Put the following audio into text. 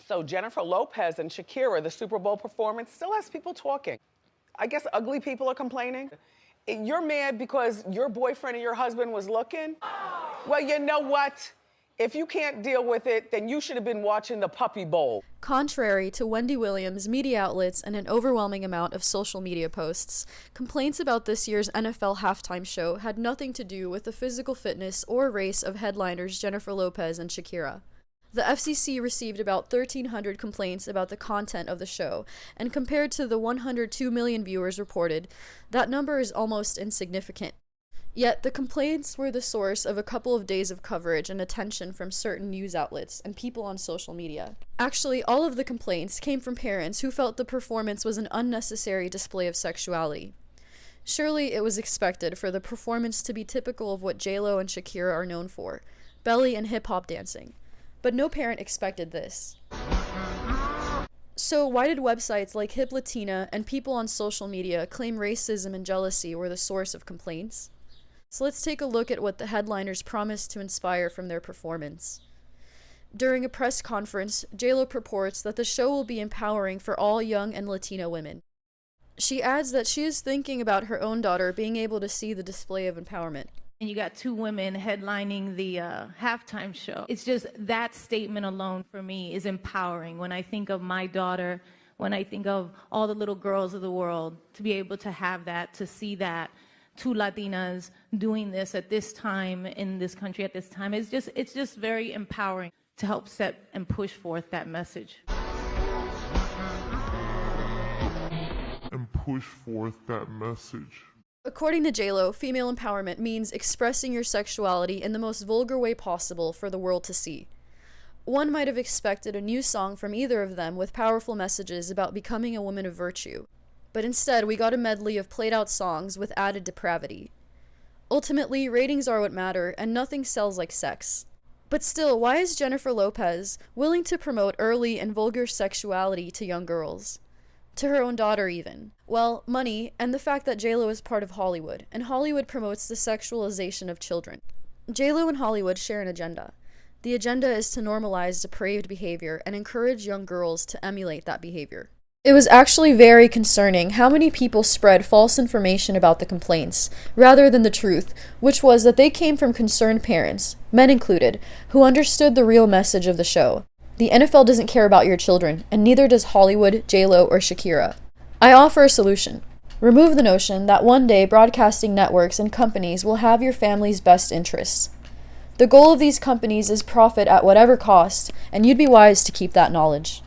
So Jennifer Lopez and Shakira, the Super Bowl performance, still has people talking. I guess ugly people are complaining. You're mad because your boyfriend or your husband was looking? Well, you know what? If you can't deal with it, then you should have been watching the Puppy Bowl. Contrary to Wendy Williams, media outlets, and an overwhelming amount of social media posts, complaints about this year's NFL halftime show had nothing to do with the physical fitness or race of headliners Jennifer Lopez and Shakira. The FCC received about 1,300 complaints about the content of the show, and compared to the 102 million viewers reported, that number is almost insignificant. Yet, the complaints were the source of a couple of days of coverage and attention from certain news outlets and people on social media. Actually, all of the complaints came from parents who felt the performance was an unnecessary display of sexuality. Surely it was expected for the performance to be typical of what JLO and Shakira are known for, belly and hip-hop dancing. But no parent expected this. So why did websites like Hip Latina and people on social media claim racism and jealousy were the source of complaints? So let's take a look at what the headliners promised to inspire from their performance. During a press conference, JLO purports that the show will be empowering for all young and Latina women. She adds that she is thinking about her own daughter being able to see the display of empowerment. And you got two women headlining the halftime show. It's just that statement alone for me is empowering. When I think of my daughter, when I think of all the little girls of the world, to be able to have that, to see that, two Latinas doing this at this time in this country at this time, it's just very empowering to help set and push forth that message. According to JLO, female empowerment means expressing your sexuality in the most vulgar way possible for the world to see. One might have expected a new song from either of them with powerful messages about becoming a woman of virtue. But instead, we got a medley of played-out songs with added depravity. Ultimately, ratings are what matter, and nothing sells like sex. But still, why is Jennifer Lopez willing to promote early and vulgar sexuality to young girls? To her own daughter, even. Well, money, and the fact that JLO is part of Hollywood, and Hollywood promotes the sexualization of children. JLO and Hollywood share an agenda. The agenda is to normalize depraved behavior and encourage young girls to emulate that behavior. It was actually very concerning how many people spread false information about the complaints, rather than the truth, which was that they came from concerned parents, men included, who understood the real message of the show. The NFL doesn't care about your children, and neither does Hollywood, JLO, or Shakira. I offer a solution. Remove the notion that one day broadcasting networks and companies will have your family's best interests. The goal of these companies is profit at whatever cost, and you'd be wise to keep that knowledge.